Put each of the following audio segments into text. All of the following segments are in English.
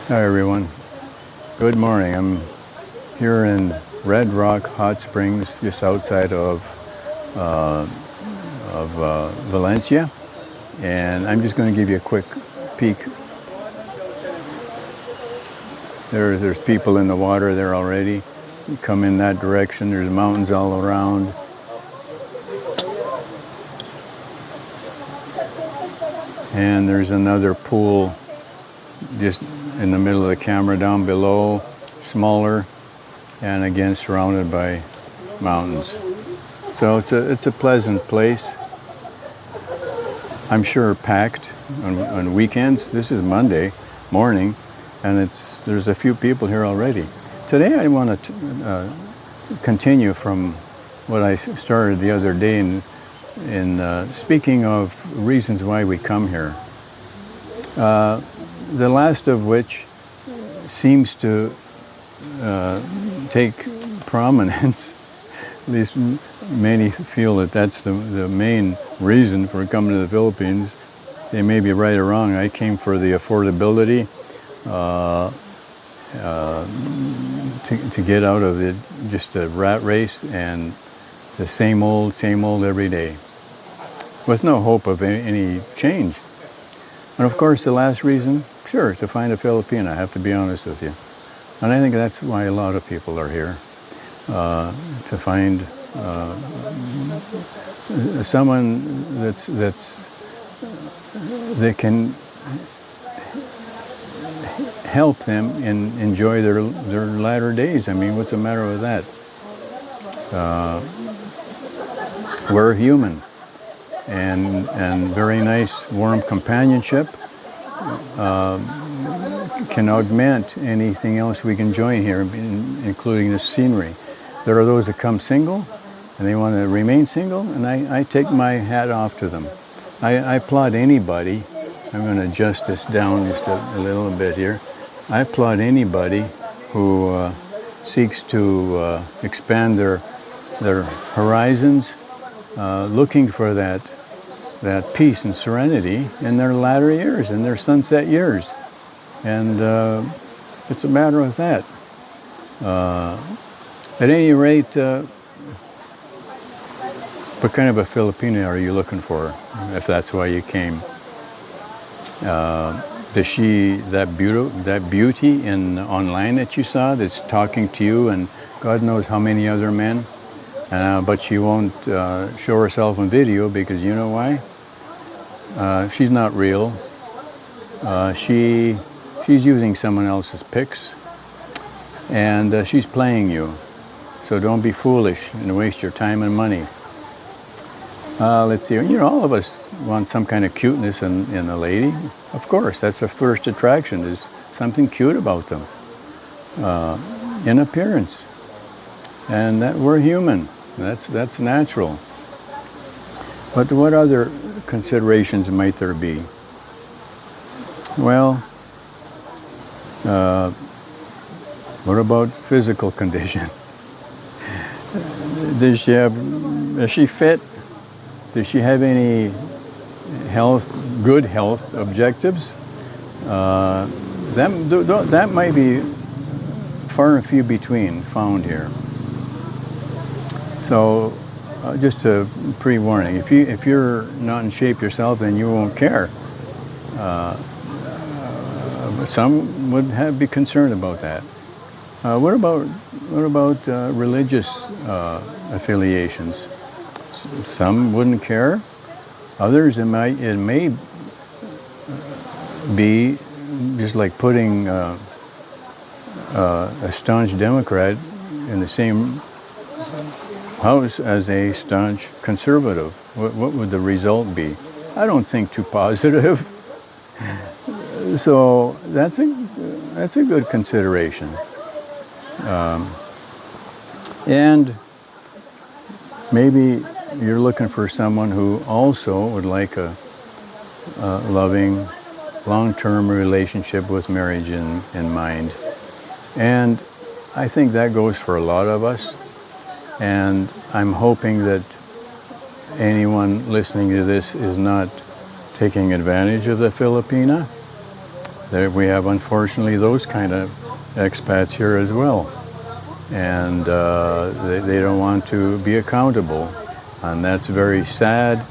Hi everyone. Good morning. I'm here in Red Rock Hot Springs, just outside uh, Valencia, and I'm just going to give you a quick peek. There's people in the water there already. You come in that direction. There's mountains all around. And there's another pool just in the middle of the camera down below, smaller, and again surrounded by mountains. So it's a pleasant place. I'm sure packed on weekends. This is Monday morning, and there's a few people here already. Today I want to continue from what I started the other day in speaking of reasons why we come here. The last of which seems to take prominence. At least many feel that that's the main reason for coming to the Philippines. They may be right or wrong. I came for the affordability, to get out of it, just a rat race and the same old every day, with no hope of any change. And of course, the last reason, sure, to find a Filipina. I have to be honest with you. And I think that's why a lot of people are here, to find someone that can help them and enjoy their latter days. I mean, what's the matter with that? We're human, and very nice, warm companionship can augment anything else we can join here, including the scenery. There are those that come single, and they want to remain single, and I take my hat off to them. I applaud anybody. I'm going to adjust this down just a little bit here. I applaud anybody who seeks to expand their horizons, looking for that peace and serenity in their latter years, in their sunset years. And it's a matter of that. At any rate, what kind of a Filipina are you looking for, if that's why you came? Does she, that beauty in online that you saw, that's talking to you and God knows how many other men, but she won't show herself on video because you know why? She's not real. She's using someone else's pics, and she's playing you. So don't be foolish and waste your time and money. Let's see, all of us want some kind of cuteness in a lady. Of course, that's the first attraction, is something cute about them, in appearance. And that we're human, that's natural. But what other considerations might there be? Well, what about physical condition? Is she fit? Does she have any good health objectives? That might be far and few between found here. So, just a pre-warning: if you're not in shape yourself, then you won't care. Some would be concerned about that. What about religious affiliations? Some wouldn't care. Others, it may be just like putting a staunch Democrat in the same house as a staunch conservative. What would the result be? I don't think too positive. So that's a good consideration. And maybe you're looking for someone who also would like a loving, long-term relationship with marriage in mind. And I think that goes for a lot of us. And I'm hoping that anyone listening to this is not taking advantage of the Filipina. There we have, unfortunately, those kind of expats here as well. And they don't want to be accountable. And that's very sad,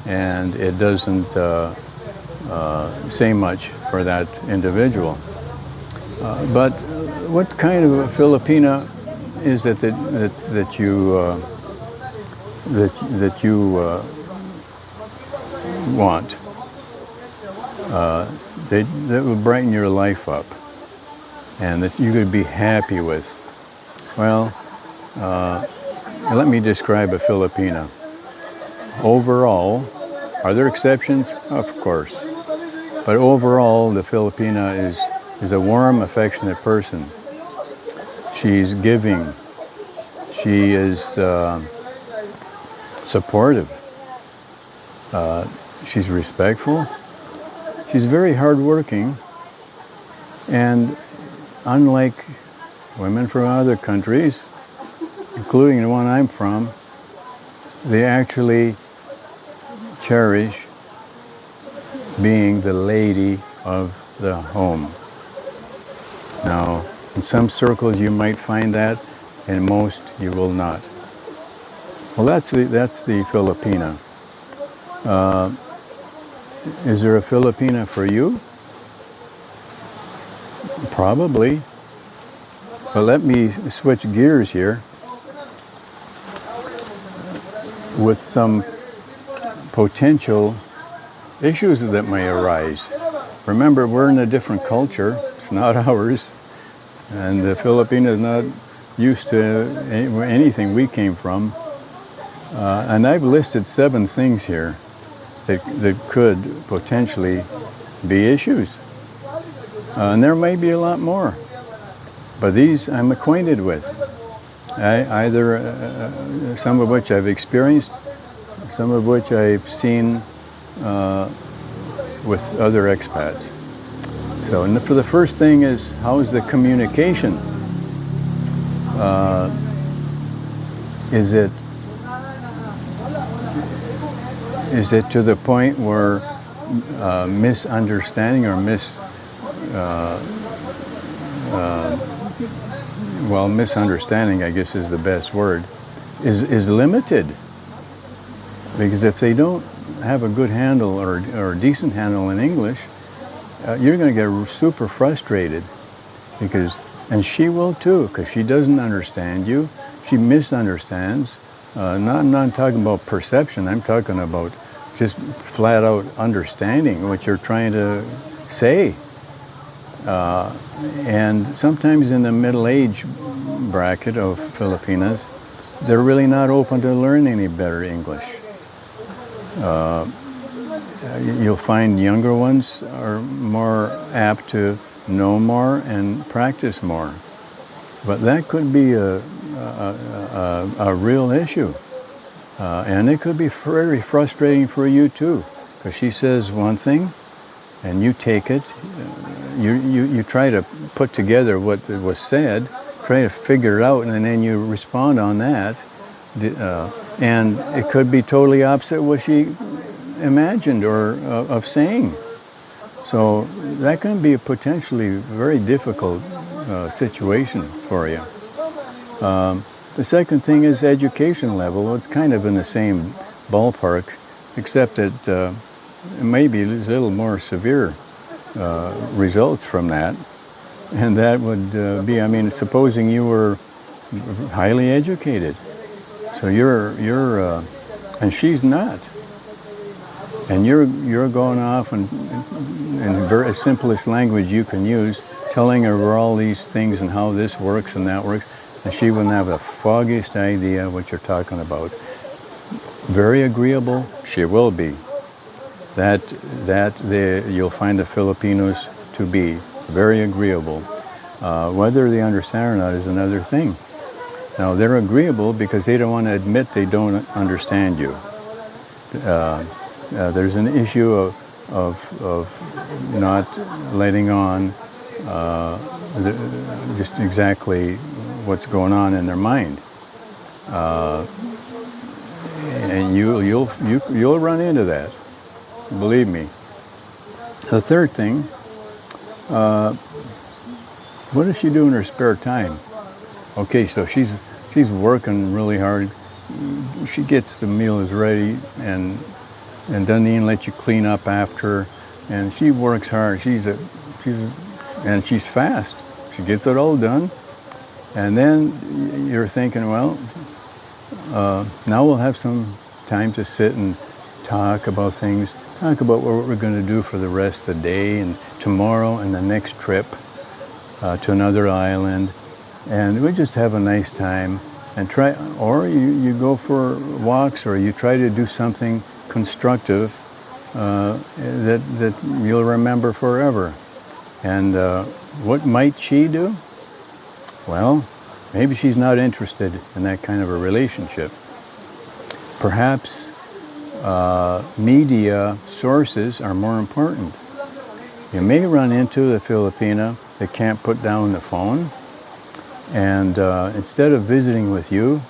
and it doesn't say much for that individual. But what kind of a Filipina is it that you want? That will brighten your life up, and that you could be happy with. Well, let me describe a Filipina. Overall, are there exceptions? Of course. But overall, the Filipina is a warm, affectionate person. She's giving. She is supportive. She's respectful. She's very hardworking. And unlike women from other countries, including the one I'm from, they actually cherish being the lady of the home. Now, in some circles you might find that, in most you will not. Well, that's the Filipina. Is there a Filipina for you? Probably. But let me switch gears here with some potential issues that may arise. Remember, we're in a different culture. It's not ours. And the Filipino is not used to anything we came from. And I've listed 7 things here that could potentially be issues. And there may be a lot more. But these I'm acquainted with. Either some of which I've experienced, some of which I've seen with other expats. So, and for the first thing is, how is the communication? Is it to the point where misunderstanding or misunderstanding, I guess, is the best word, is limited? Because if they don't have a good handle or a decent handle in English, you're going to get super frustrated, and she will too, because she doesn't understand you. She misunderstands. I'm not talking about perception. I'm talking about just flat out understanding what you're trying to say. And sometimes in the middle age bracket of Filipinas, they're really not open to learn any better English. You'll find younger ones are more apt to know more and practice more. But that could be a real issue. And it could be very frustrating for you too, because she says one thing and you take it, you try to put together what was said, try to figure it out, and then you respond on that. And it could be totally opposite what she imagined or of saying. So that can be a potentially very difficult situation for you. The second thing is education level. It's kind of in the same ballpark, except that it may be a little more severe results from that. And that would be, supposing you were highly educated. So you're and she's not. And you're going off and in the very simplest language you can use, telling her all these things and how this works and that works, and she wouldn't have the foggiest idea what you're talking about. Very agreeable, she will be. You'll find the Filipinos to be very agreeable. Whether they understand or not is another thing. Now, they're agreeable because they don't want to admit they don't understand you. There's an issue of not letting on just exactly what's going on in their mind, and you'll run into that. Believe me. The third thing What does she do in her spare time? Okay, so she's working really hard. She gets the meals ready and doesn't even let you clean up after her. And she works hard. She's fast. She gets it all done. And then you're thinking, well, now we'll have some time to sit and talk about things. Talk about what we're going to do for the rest of the day and tomorrow and the next trip to another island. And we just have a nice time and try, or you go for walks, or you try to do something constructive that you'll remember forever. And what might she do? Well, maybe she's not interested in that kind of a relationship. Perhaps media sources are more important. You may run into the Filipina that can't put down the phone, and instead of visiting with you,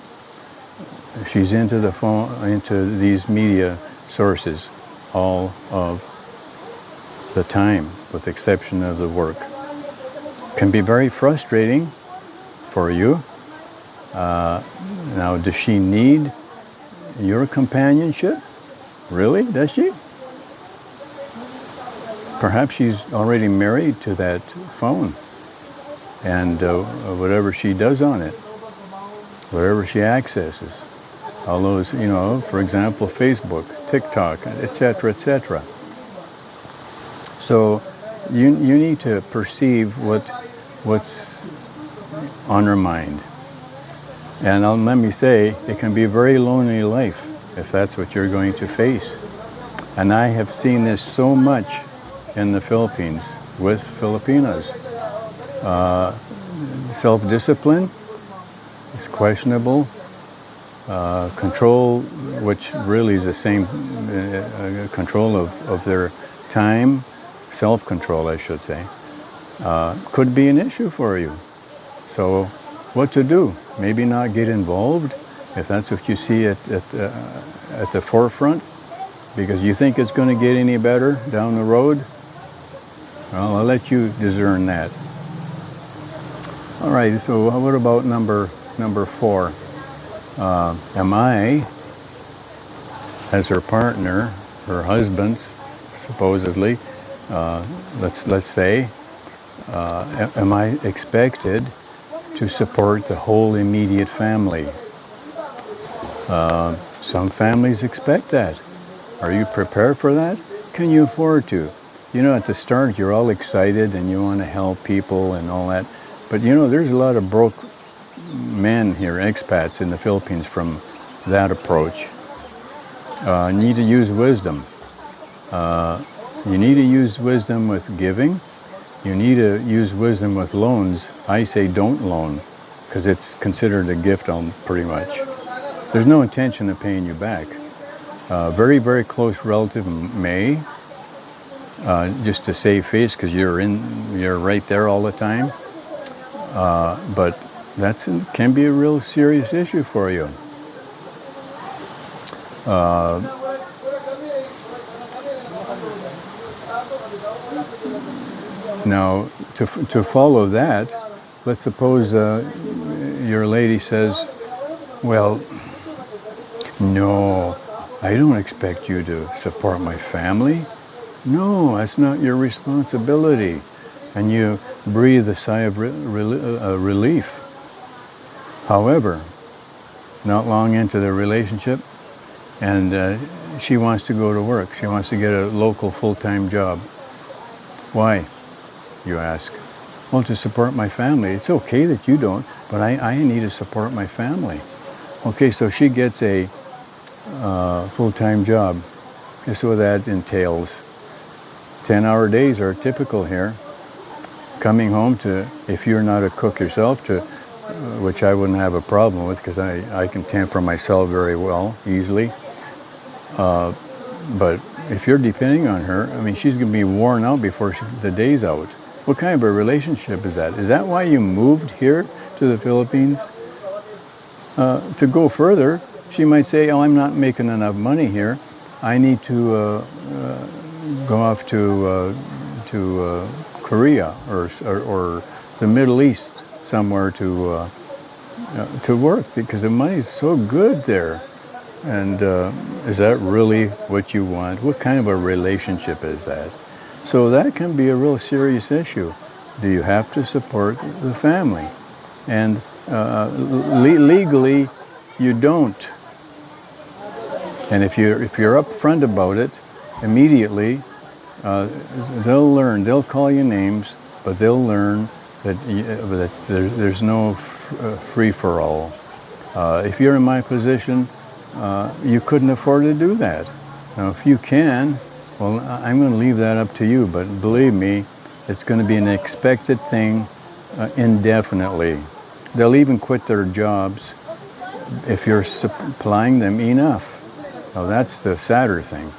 she's into the phone, into these media sources all of the time, with the exception of the work. Can be very frustrating for you. Now, does she need your companionship? Really? Does she? Perhaps she's already married to that phone, and whatever she does on it, whatever she accesses, all those, for example, Facebook, TikTok, etc., etc. So you need to perceive what's on her mind. And let me say, it can be a very lonely life if that's what you're going to face. And I have seen this so much in the Philippines with Filipinos. Self-discipline is questionable. Control, which really is the same, control of their time, self-control, I should say, could be an issue for you. So what to do? Maybe not get involved if that's what you see at the forefront, because you think it's going to get any better down the road. Well, I'll let you discern that. All right, so what about number 4? Am I, as her partner, her husband, supposedly, let's say, am I expected to support the whole immediate family? Some families expect that. Are you prepared for that? Can you afford to? At the start, you're all excited and you want to help people and all that. But there's a lot of broke men here, expats in the Philippines, from that approach. Need to use wisdom. You need to use wisdom with giving. You need to use wisdom with loans. I say don't loan, because it's considered a gift pretty much. There's no intention of paying you back. Very, very close relative may, just to save face, because you're right there all the time. But that can be a real serious issue for you. Now, to follow that, let's suppose your lady says, well, no, I don't expect you to support my family. No, that's not your responsibility. And you breathe a sigh of relief. However, not long into the relationship, and she wants to go to work. She wants to get a local full-time job. Why, you ask? Well, to support my family. It's okay that you don't, but I need to support my family. Okay, so she gets a full-time job. Guess what that entails? 10-hour days are typical here. Coming home to, if you're not a cook yourself, to which I wouldn't have a problem with, because I can temper myself very well, easily. But if you're depending on her, she's going to be worn out before the day's out. What kind of a relationship is that? Is that why you moved here to the Philippines? To go further, she might say, oh, I'm not making enough money here. I need to go off to Korea or the Middle East somewhere to work because the money's so good there. And is that really what you want? What kind of a relationship is that? So that can be a real serious issue. Do you have to support the family? And legally, you don't. And if you're upfront about it, immediately, they'll learn. They'll call you names, but they'll learn that there's no free-for-all. If you're in my position, you couldn't afford to do that. Now, if you can, well, I'm going to leave that up to you. But believe me, it's going to be an expected thing indefinitely. They'll even quit their jobs if you're supplying them enough. Now, that's the sadder thing.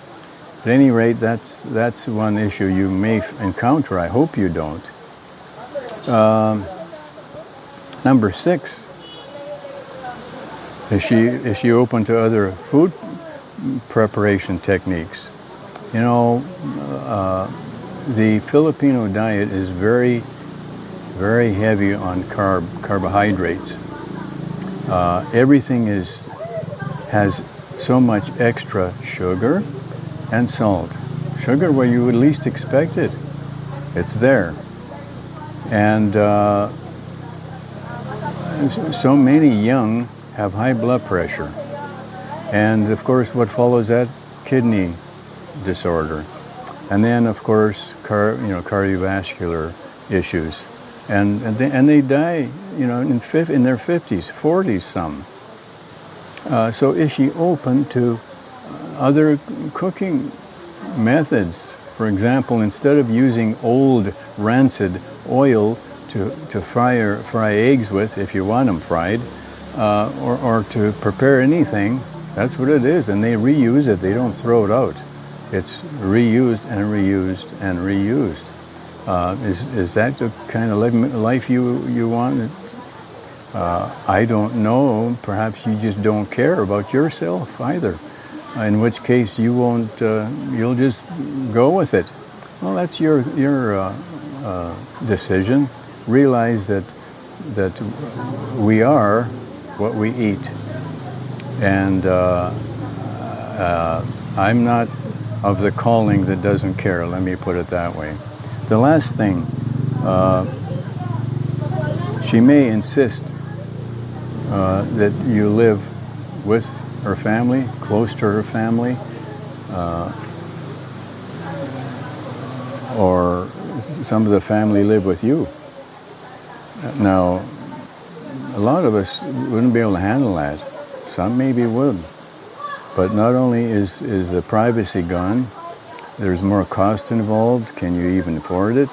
At any rate, that's one issue you may encounter. I hope you don't. Number 6, is she open to other food preparation techniques? You know, the Filipino diet is very, very heavy on carbohydrates. Everything has so much extra sugar and salt. Sugar where you would least expect it. It's there. And so many young have high blood pressure. And of course what follows that? Kidney disorder. And then of course cardiovascular issues. And they die, in their 50s, 40s some. So is she open to other cooking methods? For example, instead of using old rancid oil to fry eggs with, if you want them fried, or to prepare anything, that's what it is. And they reuse it. They don't throw it out. It's reused and reused and reused. Is that the kind of life you want? I don't know. Perhaps you just don't care about yourself either. In which case you won't. You'll just go with it. Well, that's your decision. Realize that we are what we eat, and I'm not of the calling that doesn't care. Let me put it that way. The last thing, she may insist that you live with her family, close to her family, or some of the family live with you. Now, a lot of us wouldn't be able to handle that. Some maybe would. But not only is the privacy gone, there's more cost involved. Can you even afford it?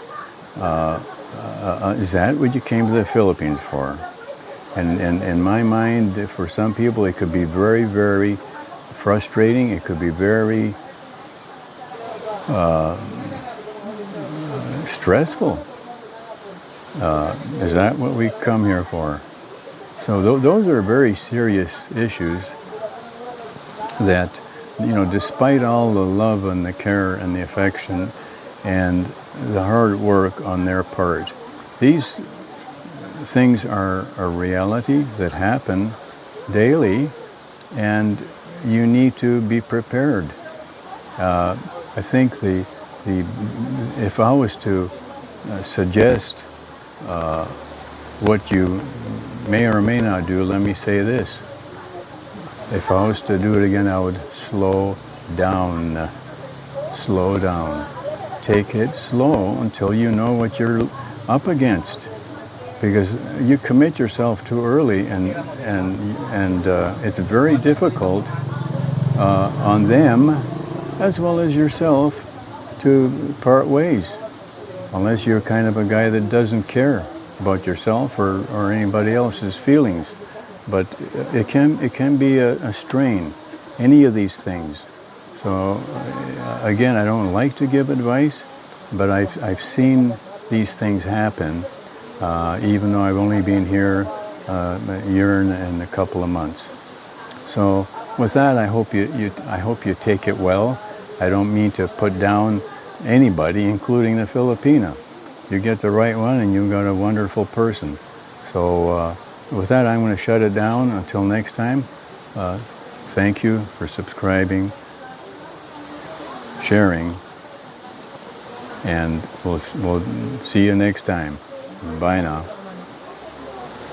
Is that what you came to the Philippines for? And in my mind, for some people, it could be very, very frustrating. It could be very stressful. Is that what we come here for? So those are very serious issues that, despite all the love and the care and the affection and the hard work on their part, these things are a reality that happen daily, and you need to be prepared. I think if I was to suggest what you may or may not do, let me say this. If I was to do it again, I would slow down. Slow down. Take it slow until you know what you're up against. Because you commit yourself too early, and it's very difficult on them as well as yourself to part ways, unless you're kind of a guy that doesn't care about yourself or anybody else's feelings. But it can be a strain, any of these things. So again, I don't like to give advice, but I've seen these things happen. Even though I've only been here a year and a couple of months. So with that, I hope you take it well. I don't mean to put down anybody, including the Filipina. you get the right one and you've got a wonderful person. So with that, I'm going to shut it down. Until next time, thank you for subscribing, sharing, and we'll see you next time. Bye now.